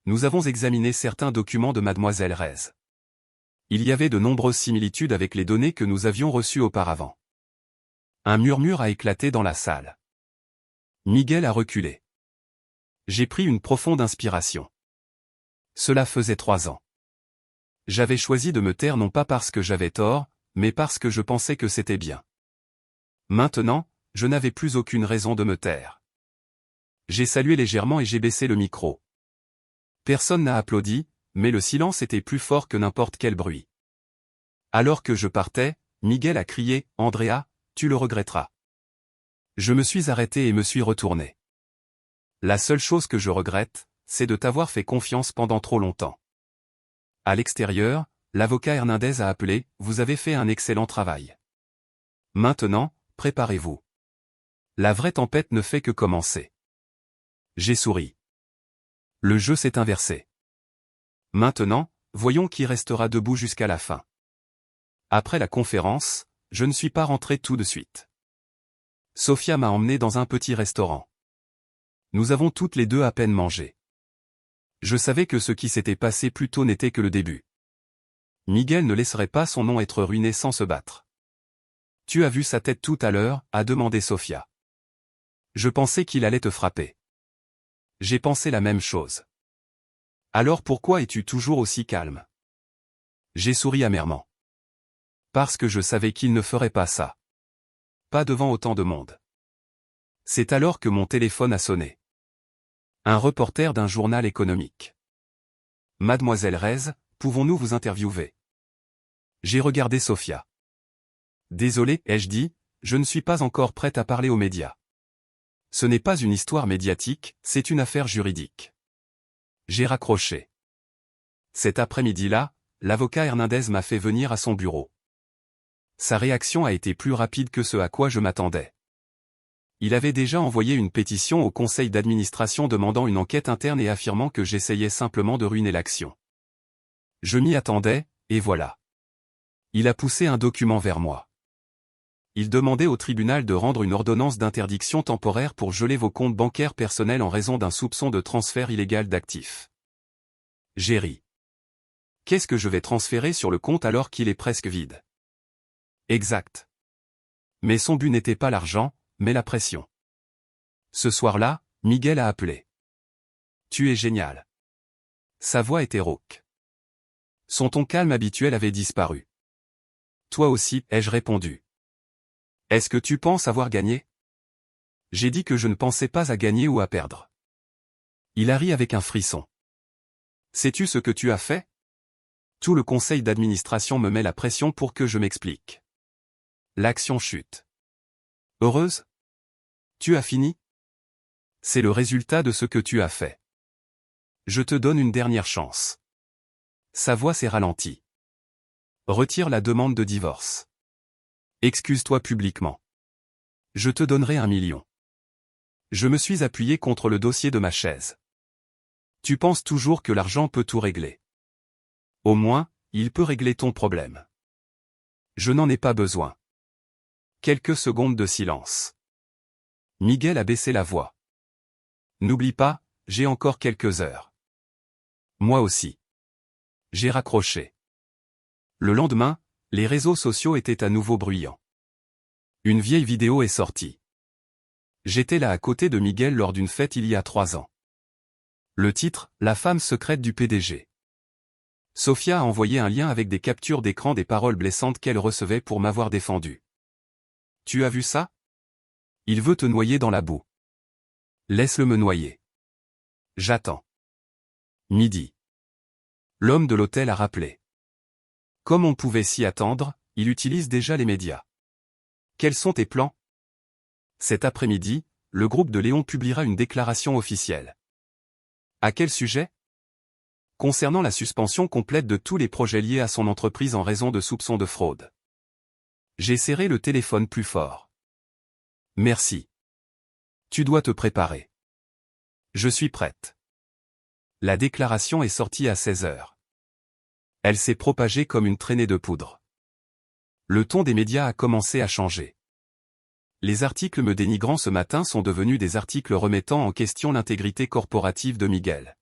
Nous avons examiné certains documents de Mademoiselle Rez. Il y avait de nombreuses similitudes avec les données que nous avions reçues auparavant. Un murmure a éclaté dans la salle. Miguel a reculé. J'ai pris une profonde inspiration. Cela faisait 3 ans. J'avais choisi de me taire non pas parce que j'avais tort, mais parce que je pensais que c'était bien. Maintenant, je n'avais plus aucune raison de me taire. J'ai salué légèrement et j'ai baissé le micro. Personne n'a applaudi, mais le silence était plus fort que n'importe quel bruit. Alors que je partais, Miguel a crié « Andrea, tu le regretteras ». Je me suis arrêté et me suis retourné. La seule chose que je regrette, c'est de t'avoir fait confiance pendant trop longtemps. À l'extérieur, l'avocat Hernandez a appelé « Vous avez fait un excellent travail. Maintenant, préparez-vous. La vraie tempête ne fait que commencer. » J'ai souri. Le jeu s'est inversé. Maintenant, voyons qui restera debout jusqu'à la fin. Après la conférence, je ne suis pas rentré tout de suite. Sofia m'a emmené dans un petit restaurant. Nous avons toutes les deux à peine mangé. Je savais que ce qui s'était passé plus tôt n'était que le début. Miguel ne laisserait pas son nom être ruiné sans se battre. Tu as vu sa tête tout à l'heure, a demandé Sofia. Je pensais qu'il allait te frapper. J'ai pensé la même chose. Alors pourquoi es-tu toujours aussi calme? J'ai souri amèrement. Parce que je savais qu'il ne ferait pas ça. Pas devant autant de monde. C'est alors que mon téléphone a sonné. Un reporter d'un journal économique. Mademoiselle Rez, pouvons-nous vous interviewer? J'ai regardé Sofia. Désolé, ai-je dit, je ne suis pas encore prête à parler aux médias. Ce n'est pas une histoire médiatique, c'est une affaire juridique. J'ai raccroché. Cet après-midi-là, l'avocat Hernandez m'a fait venir à son bureau. Sa réaction a été plus rapide que ce à quoi je m'attendais. Il avait déjà envoyé une pétition au conseil d'administration demandant une enquête interne et affirmant que j'essayais simplement de ruiner l'action. Je m'y attendais, et voilà. Il a poussé un document vers moi. Il demandait au tribunal de rendre une ordonnance d'interdiction temporaire pour geler vos comptes bancaires personnels en raison d'un soupçon de transfert illégal d'actifs. J'ai ri. Qu'est-ce que je vais transférer sur le compte alors qu'il est presque vide? Exact. Mais son but n'était pas l'argent, mais la pression. Ce soir-là, Miguel a appelé. Tu es génial. Sa voix était rauque. Son ton calme habituel avait disparu. Toi aussi, ai-je répondu. Est-ce que tu penses avoir gagné? J'ai dit que je ne pensais pas à gagner ou à perdre. Il a ri avec un frisson. Sais-tu ce que tu as fait? Tout le conseil d'administration me met la pression pour que je m'explique. L'action chute. Heureuse? Tu as fini? C'est le résultat de ce que tu as fait. Je te donne une dernière chance. Sa voix s'est ralentie. Retire la demande de divorce. Excuse-toi publiquement. Je te donnerai 1 million. Je me suis appuyé contre le dossier de ma chaise. Tu penses toujours que l'argent peut tout régler. Au moins, il peut régler ton problème. Je n'en ai pas besoin. Quelques secondes de silence. Miguel a baissé la voix. N'oublie pas, j'ai encore quelques heures. Moi aussi. J'ai raccroché. Le lendemain, les réseaux sociaux étaient à nouveau bruyants. Une vieille vidéo est sortie. J'étais là à côté de Miguel lors d'une fête il y a 3 ans. Le titre, La femme secrète du PDG. Sophia a envoyé un lien avec des captures d'écran des paroles blessantes qu'elle recevait pour m'avoir défendu. Tu as vu ça? Il veut te noyer dans la boue. Laisse-le me noyer. J'attends. Midi. L'homme de l'hôtel a rappelé. Comme on pouvait s'y attendre, il utilise déjà les médias. Quels sont tes plans? Cet après-midi, le groupe de Léon publiera une déclaration officielle. À quel sujet? Concernant la suspension complète de tous les projets liés à son entreprise en raison de soupçons de fraude. J'ai serré le téléphone plus fort. Merci. Tu dois te préparer. Je suis prête. La déclaration est sortie à 16 heures. Elle s'est propagée comme une traînée de poudre. Le ton des médias a commencé à changer. Les articles me dénigrant ce matin sont devenus des articles remettant en question l'intégrité corporative de Miguel.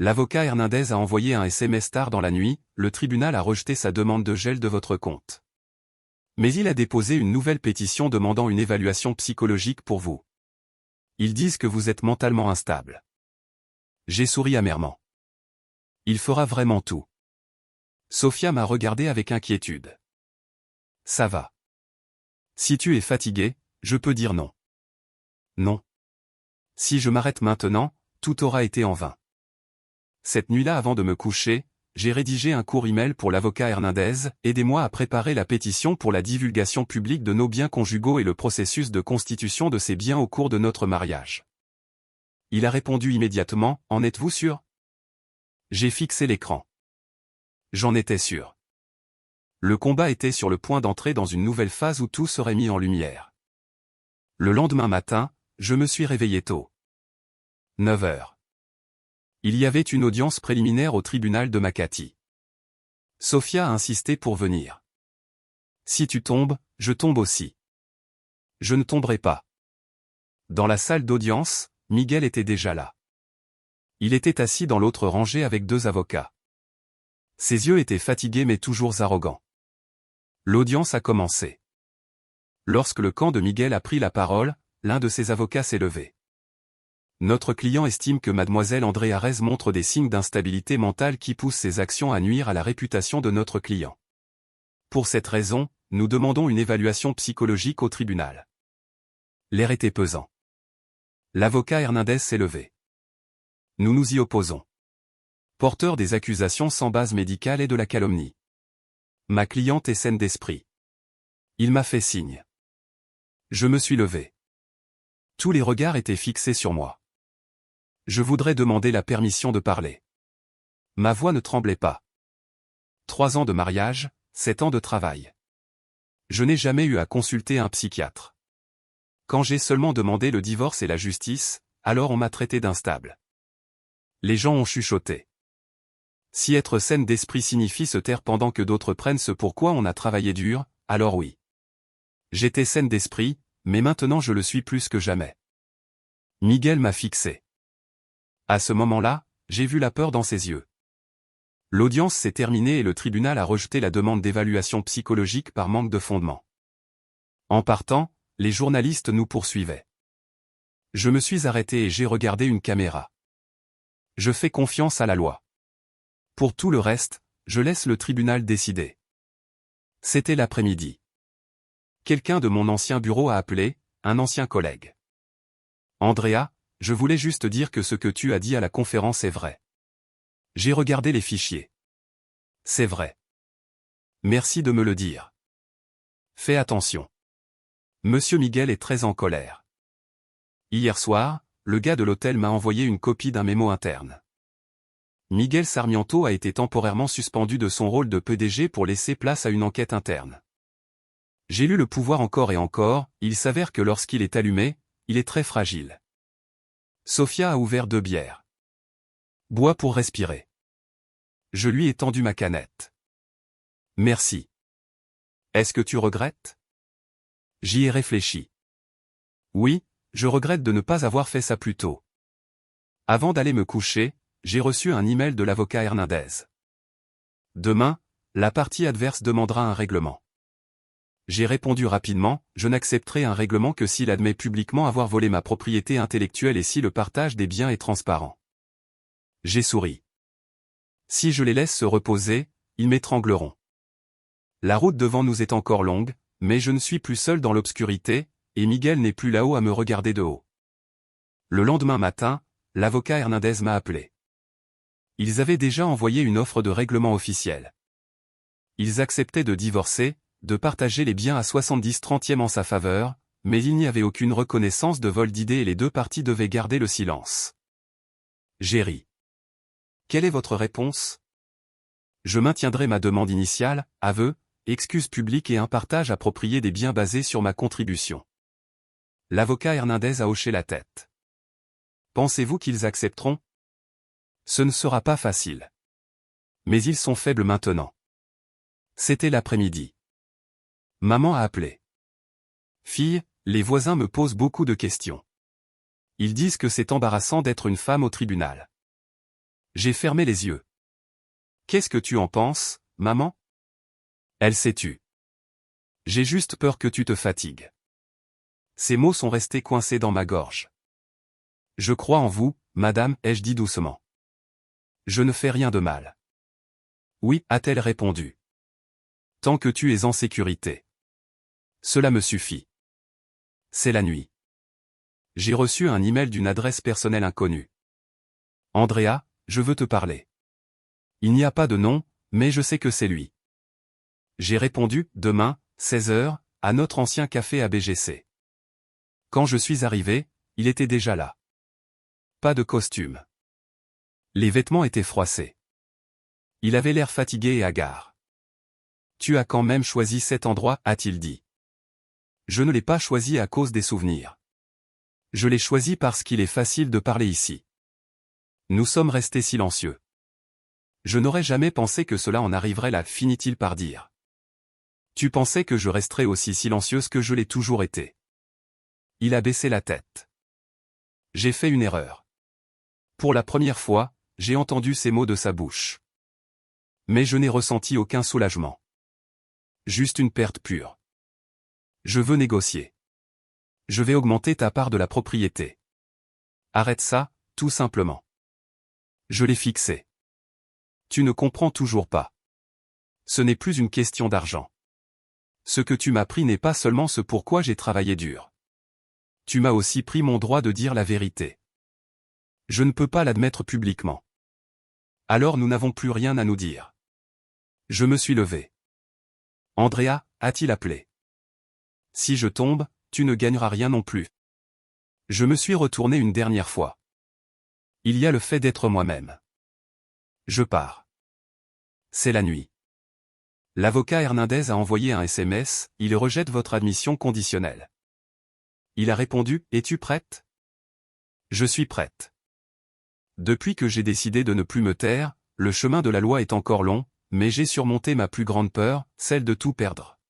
L'avocat Hernandez a envoyé un SMS tard dans la nuit, le tribunal a rejeté sa demande de gel de votre compte. Mais il a déposé une nouvelle pétition demandant une évaluation psychologique pour vous. Ils disent que vous êtes mentalement instable. J'ai souri amèrement. Il fera vraiment tout. Sophia m'a regardé avec inquiétude. Ça va. Si tu es fatigué, je peux dire non. Non. Si je m'arrête maintenant, tout aura été en vain. Cette nuit-là avant de me coucher, j'ai rédigé un court email pour l'avocat Hernandez, aidez-moi à préparer la pétition pour la divulgation publique de nos biens conjugaux et le processus de constitution de ces biens au cours de notre mariage. Il a répondu immédiatement, en êtes-vous sûr? J'ai fixé l'écran. J'en étais sûr. Le combat était sur le point d'entrer dans une nouvelle phase où tout serait mis en lumière. Le lendemain matin, je me suis réveillé tôt. 9 heures. Il y avait une audience préliminaire au tribunal de Makati. Sophia a insisté pour venir. Si tu tombes, je tombe aussi. Je ne tomberai pas. Dans la salle d'audience, Miguel était déjà là. Il était assis dans l'autre rangée avec 2 avocats. Ses yeux étaient fatigués mais toujours arrogants. L'audience a commencé. Lorsque le camp de Miguel a pris la parole, l'un de ses avocats s'est levé. Notre client estime que mademoiselle André Arez montre des signes d'instabilité mentale qui poussent ses actions à nuire à la réputation de notre client. Pour cette raison, nous demandons une évaluation psychologique au tribunal. L'air était pesant. L'avocat Hernandez s'est levé. Nous nous y opposons. Porteur des accusations sans base médicale et de la calomnie. Ma cliente est saine d'esprit. Il m'a fait signe. Je me suis levé. Tous les regards étaient fixés sur moi. Je voudrais demander la permission de parler. Ma voix ne tremblait pas. 3 ans de mariage, 7 ans de travail. Je n'ai jamais eu à consulter un psychiatre. Quand j'ai seulement demandé le divorce et la justice, alors on m'a traité d'instable. Les gens ont chuchoté. Si être saine d'esprit signifie se taire pendant que d'autres prennent ce pourquoi on a travaillé dur, alors oui. J'étais saine d'esprit, mais maintenant je le suis plus que jamais. Miguel m'a fixé. À ce moment-là, j'ai vu la peur dans ses yeux. L'audience s'est terminée et le tribunal a rejeté la demande d'évaluation psychologique par manque de fondement. En partant, les journalistes nous poursuivaient. Je me suis arrêté et j'ai regardé une caméra. Je fais confiance à la loi. Pour tout le reste, je laisse le tribunal décider. C'était l'après-midi. Quelqu'un de mon ancien bureau a appelé, un ancien collègue. Andrea, je voulais juste dire que ce que tu as dit à la conférence est vrai. J'ai regardé les fichiers. C'est vrai. Merci de me le dire. Fais attention. Monsieur Miguel est très en colère. Hier soir, le gars de l'hôtel m'a envoyé une copie d'un mémo interne. Miguel Sarmiento a été temporairement suspendu de son rôle de PDG pour laisser place à une enquête interne. J'ai lu le pouvoir encore et encore, il s'avère que lorsqu'il est allumé, il est très fragile. Sophia a ouvert 2 bières. Bois pour respirer. Je lui ai tendu ma canette. Merci. Est-ce que tu regrettes? J'y ai réfléchi. Oui, je regrette de ne pas avoir fait ça plus tôt. Avant d'aller me coucher, j'ai reçu un email de l'avocat Hernandez. Demain, la partie adverse demandera un règlement. J'ai répondu rapidement, je n'accepterai un règlement que s'il admet publiquement avoir volé ma propriété intellectuelle et si le partage des biens est transparent. J'ai souri. Si je les laisse se reposer, ils m'étrangleront. La route devant nous est encore longue, mais je ne suis plus seul dans l'obscurité, et Miguel n'est plus là-haut à me regarder de haut. Le lendemain matin, l'avocat Hernandez m'a appelé. Ils avaient déjà envoyé une offre de règlement officielle. Ils acceptaient de divorcer, de partager les biens à 70/30 en sa faveur, mais il n'y avait aucune reconnaissance de vol d'idées et les deux parties devaient garder le silence. J'ai ri. Quelle est votre réponse? Je maintiendrai ma demande initiale, aveu, excuse publique et un partage approprié des biens basés sur ma contribution. L'avocat Hernandez a hoché la tête. Pensez-vous qu'ils accepteront? Ce ne sera pas facile. Mais ils sont faibles maintenant. C'était l'après-midi. Maman a appelé. Fille, les voisins me posent beaucoup de questions. Ils disent que c'est embarrassant d'être une femme au tribunal. J'ai fermé les yeux. Qu'est-ce que tu en penses, maman? Elle s'est tue. J'ai juste peur que tu te fatigues. Ces mots sont restés coincés dans ma gorge. Je crois en vous, madame, ai-je dit doucement. Je ne fais rien de mal. Oui, a-t-elle répondu. Tant que tu es en sécurité. Cela me suffit. C'est la nuit. J'ai reçu un email d'une adresse personnelle inconnue. Andrea, je veux te parler. Il n'y a pas de nom, mais je sais que c'est lui. J'ai répondu, demain, 16h, à notre ancien café à BGC. Quand je suis arrivé, il était déjà là. Pas de costume. Les vêtements étaient froissés. Il avait l'air fatigué et hagard. Tu as quand même choisi cet endroit, a-t-il dit. Je ne l'ai pas choisi à cause des souvenirs. Je l'ai choisi parce qu'il est facile de parler ici. Nous sommes restés silencieux. Je n'aurais jamais pensé que cela en arriverait là, finit-il par dire. Tu pensais que je resterais aussi silencieuse que je l'ai toujours été. Il a baissé la tête. J'ai fait une erreur. Pour la première fois, j'ai entendu ces mots de sa bouche. Mais je n'ai ressenti aucun soulagement. Juste une perte pure. Je veux négocier. Je vais augmenter ta part de la propriété. Arrête ça, tout simplement. Je l'ai fixé. Tu ne comprends toujours pas. Ce n'est plus une question d'argent. Ce que tu m'as pris n'est pas seulement ce pourquoi j'ai travaillé dur. Tu m'as aussi pris mon droit de dire la vérité. Je ne peux pas l'admettre publiquement. Alors nous n'avons plus rien à nous dire. Je me suis levé. Andrea, a-t-il appelé. Si je tombe, tu ne gagneras rien non plus. Je me suis retourné une dernière fois. Il y a le fait d'être moi-même. Je pars. C'est la nuit. L'avocat Hernandez a envoyé un SMS, il rejette votre admission conditionnelle. Il a répondu, es-tu prête? Je suis prête. Depuis que j'ai décidé de ne plus me taire, le chemin de la loi est encore long, mais j'ai surmonté ma plus grande peur, celle de tout perdre.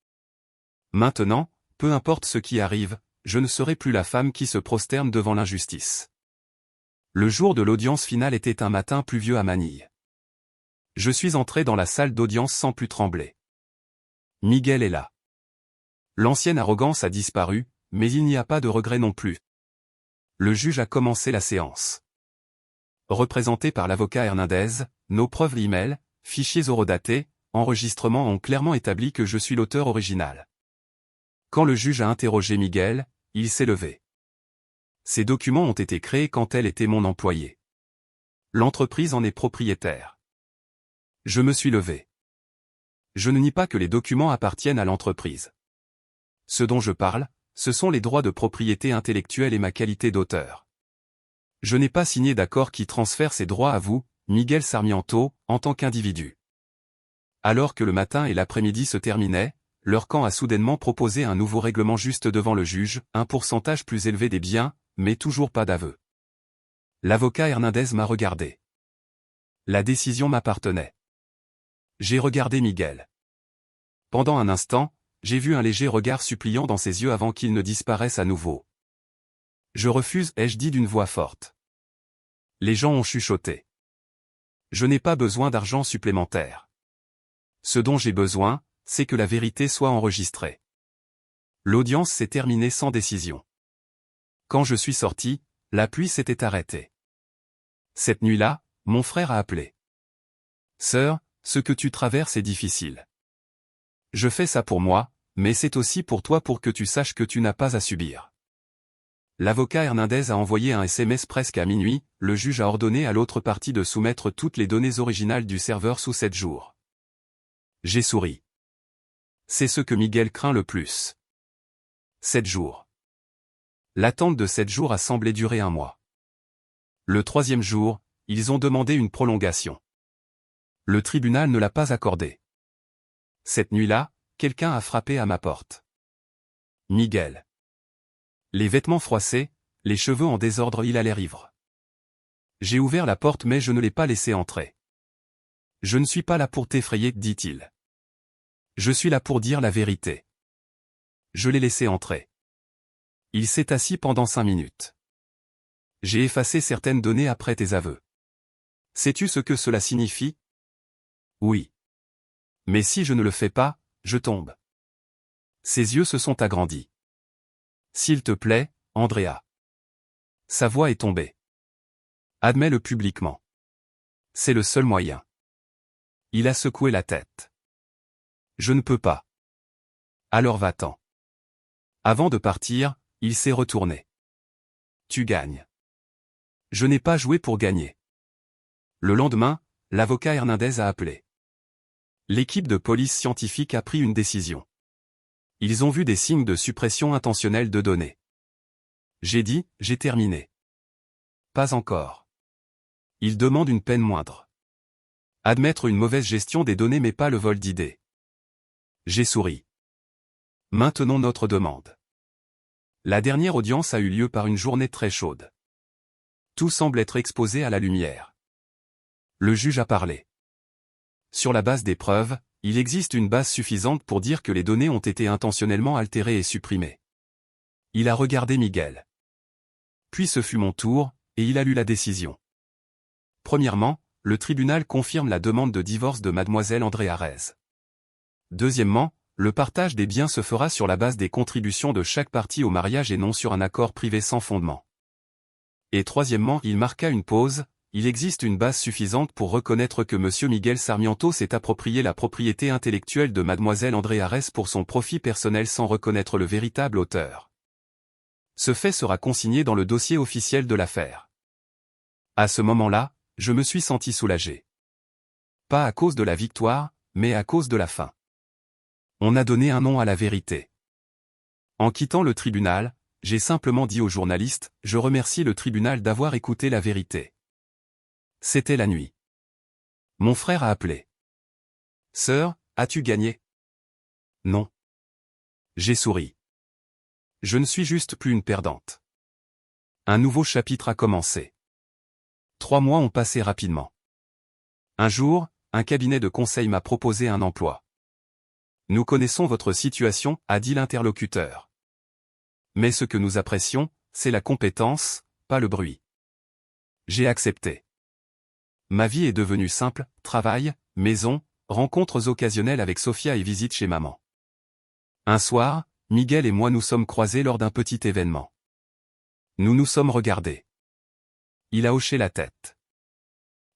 Maintenant, peu importe ce qui arrive, je ne serai plus la femme qui se prosterne devant l'injustice. Le jour de l'audience finale était un matin pluvieux à Manille. Je suis entré dans la salle d'audience sans plus trembler. Miguel est là. L'ancienne arrogance a disparu, mais il n'y a pas de regret non plus. Le juge a commencé la séance. Représenté par l'avocat Hernandez, nos preuves e-mail, fichiers horodatés, enregistrements ont clairement établi que je suis l'auteur original. Quand le juge a interrogé Miguel, il s'est levé. Ces documents ont été créés quand elle était mon employée. L'entreprise en est propriétaire. Je me suis levé. Je ne nie pas que les documents appartiennent à l'entreprise. Ce dont je parle, ce sont les droits de propriété intellectuelle et ma qualité d'auteur. Je n'ai pas signé d'accord qui transfère ces droits à vous, Miguel Sarmiento, en tant qu'individu. Alors que le matin et l'après-midi se terminaient, leur camp a soudainement proposé un nouveau règlement juste devant le juge, un pourcentage plus élevé des biens, mais toujours pas d'aveu. L'avocat Hernandez m'a regardé. La décision m'appartenait. J'ai regardé Miguel. Pendant un instant, j'ai vu un léger regard suppliant dans ses yeux avant qu'il ne disparaisse à nouveau. Je refuse, ai-je dit d'une voix forte. Les gens ont chuchoté. Je n'ai pas besoin d'argent supplémentaire. Ce dont j'ai besoin, c'est que la vérité soit enregistrée. L'audience s'est terminée sans décision. Quand je suis sorti, la pluie s'était arrêtée. Cette nuit-là, mon frère a appelé. Sœur, ce que tu traverses est difficile. Je fais ça pour moi, mais c'est aussi pour toi pour que tu saches que tu n'as pas à subir. L'avocat Hernandez a envoyé un SMS presque à minuit, le juge a ordonné à l'autre partie de soumettre toutes les données originales du serveur sous 7 jours. J'ai souri. C'est ce que Miguel craint le plus. 7 jours. L'attente de 7 jours a semblé durer un mois. Le 3e jour, ils ont demandé une prolongation. Le tribunal ne l'a pas accordé. Cette nuit-là, quelqu'un a frappé à ma porte. Miguel. Les vêtements froissés, les cheveux en désordre, il a l'air ivre. J'ai ouvert la porte mais je ne l'ai pas laissé entrer. Je ne suis pas là pour t'effrayer, dit-il. Je suis là pour dire la vérité. Je l'ai laissé entrer. Il s'est assis pendant 5 minutes. J'ai effacé certaines données après tes aveux. Sais-tu ce que cela signifie? Oui. Mais si je ne le fais pas, je tombe. Ses yeux se sont agrandis. S'il te plaît, Andrea. Sa voix est tombée. Admets-le publiquement. C'est le seul moyen. Il a secoué la tête. Je ne peux pas. Alors va-t'en. Avant de partir, il s'est retourné. Tu gagnes. Je n'ai pas joué pour gagner. Le lendemain, l'avocat Hernandez a appelé. L'équipe de police scientifique a pris une décision. Ils ont vu des signes de suppression intentionnelle de données. J'ai dit, j'ai terminé. Pas encore. Ils demandent une peine moindre. Admettre une mauvaise gestion des données mais pas le vol d'idées. J'ai souri. Maintenons notre demande. La dernière audience a eu lieu par une journée très chaude. Tout semble être exposé à la lumière. Le juge a parlé. Sur la base des preuves, il existe une base suffisante pour dire que les données ont été intentionnellement altérées et supprimées. Il a regardé Miguel. Puis ce fut mon tour, et il a lu la décision. Premièrement, le tribunal confirme la demande de divorce de mademoiselle Andrea Rez. Deuxièmement, le partage des biens se fera sur la base des contributions de chaque partie au mariage et non sur un accord privé sans fondement. Et troisièmement, il marqua une pause, il existe une base suffisante pour reconnaître que M. Miguel Sarmiento s'est approprié la propriété intellectuelle de mademoiselle Andrea Rez pour son profit personnel sans reconnaître le véritable auteur. Ce fait sera consigné dans le dossier officiel de l'affaire. À ce moment-là, je me suis senti soulagé. Pas à cause de la victoire, mais à cause de la fin. On a donné un nom à la vérité. En quittant le tribunal, j'ai simplement dit aux journalistes, je remercie le tribunal d'avoir écouté la vérité. C'était la nuit. Mon frère a appelé. Sœur, as-tu gagné? Non. J'ai souri. Je ne suis juste plus une perdante. Un nouveau chapitre a commencé. 3 mois ont passé rapidement. Un jour, un cabinet de conseil m'a proposé un emploi. Nous connaissons votre situation, a dit l'interlocuteur. Mais ce que nous apprécions, c'est la compétence, pas le bruit. J'ai accepté. Ma vie est devenue simple, travail, maison, rencontres occasionnelles avec Sofia et visite chez maman. Un soir, Miguel et moi nous sommes croisés lors d'un petit événement. Nous nous sommes regardés. Il a hoché la tête.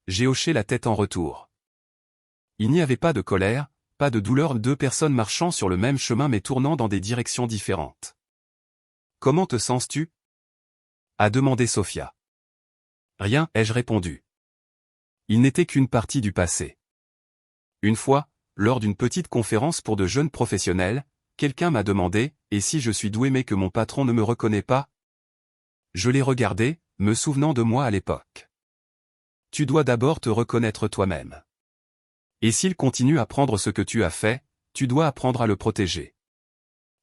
J'ai hoché la tête en retour. Il n'y avait pas de colère, pas de douleur, 2 personnes marchant sur le même chemin mais tournant dans des directions différentes. Comment te sens-tu? A demandé Sofia. Rien, ai-je répondu. Il n'était qu'une partie du passé. Une fois, lors d'une petite conférence pour de jeunes professionnels, quelqu'un m'a demandé, et si je suis doué mais que mon patron ne me reconnaît pas? Je l'ai regardé, me souvenant de moi à l'époque. Tu dois d'abord te reconnaître toi-même. Et s'il continue à prendre ce que tu as fait, tu dois apprendre à le protéger.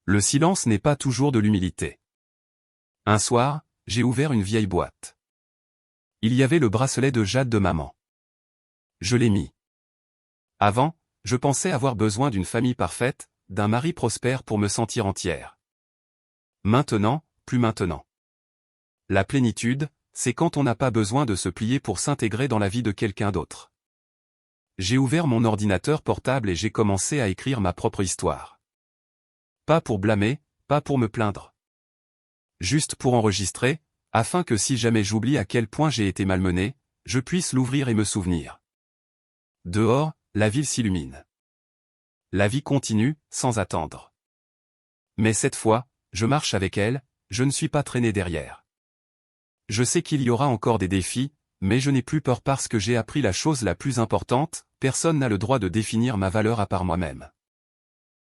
Le silence n'est pas toujours de l'humilité. Un soir, j'ai ouvert une vieille boîte. Il y avait le bracelet de jade de maman. Je l'ai mis. Avant, je pensais avoir besoin d'une famille parfaite, d'un mari prospère pour me sentir entière. Maintenant, plus maintenant. La plénitude, c'est quand on n'a pas besoin de se plier pour s'intégrer dans la vie de quelqu'un d'autre. J'ai ouvert mon ordinateur portable et j'ai commencé à écrire ma propre histoire. Pas pour blâmer, pas pour me plaindre. Juste pour enregistrer, afin que si jamais j'oublie à quel point j'ai été malmené, je puisse l'ouvrir et me souvenir. Dehors, la ville s'illumine. La vie continue, sans attendre. Mais cette fois, je marche avec elle, je ne suis pas traîné derrière. Je sais qu'il y aura encore des défis, mais je n'ai plus peur parce que j'ai appris la chose la plus importante, personne n'a le droit de définir ma valeur à part moi-même.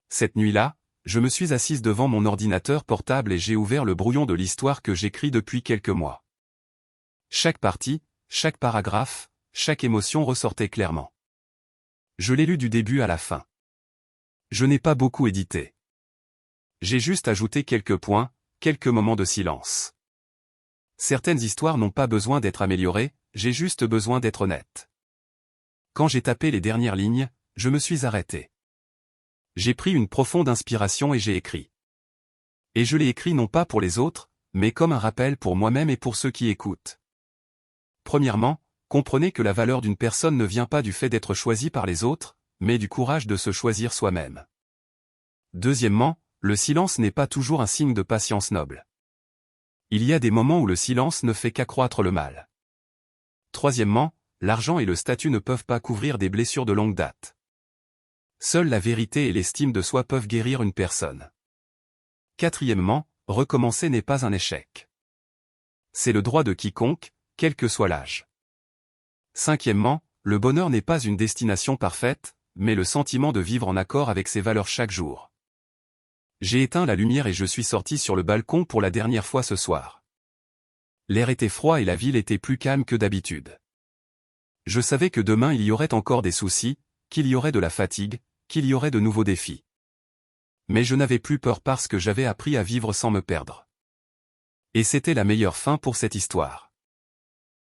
Cette nuit-là, je me suis assise devant mon ordinateur portable et j'ai ouvert le brouillon de l'histoire que j'écris depuis quelques mois. Chaque partie, chaque paragraphe, chaque émotion ressortait clairement. Je l'ai lu du début à la fin. Je n'ai pas beaucoup édité. J'ai juste ajouté quelques points, quelques moments de silence. Certaines histoires n'ont pas besoin d'être améliorées, j'ai juste besoin d'être honnête. Quand j'ai tapé les dernières lignes, je me suis arrêté. J'ai pris une profonde inspiration et j'ai écrit. Et je l'ai écrit non pas pour les autres, mais comme un rappel pour moi-même et pour ceux qui écoutent. Premièrement, comprenez que la valeur d'une personne ne vient pas du fait d'être choisie par les autres, mais du courage de se choisir soi-même. Deuxièmement, le silence n'est pas toujours un signe de patience noble. Il y a des moments où le silence ne fait qu'accroître le mal. Troisièmement, l'argent et le statut ne peuvent pas couvrir des blessures de longue date. Seule la vérité et l'estime de soi peuvent guérir une personne. Quatrièmement, recommencer n'est pas un échec. C'est le droit de quiconque, quel que soit l'âge. Cinquièmement, le bonheur n'est pas une destination parfaite, mais le sentiment de vivre en accord avec ses valeurs chaque jour. J'ai éteint la lumière et je suis sorti sur le balcon pour la dernière fois ce soir. L'air était froid et la ville était plus calme que d'habitude. Je savais que demain il y aurait encore des soucis, qu'il y aurait de la fatigue, qu'il y aurait de nouveaux défis. Mais je n'avais plus peur parce que j'avais appris à vivre sans me perdre. Et c'était la meilleure fin pour cette histoire.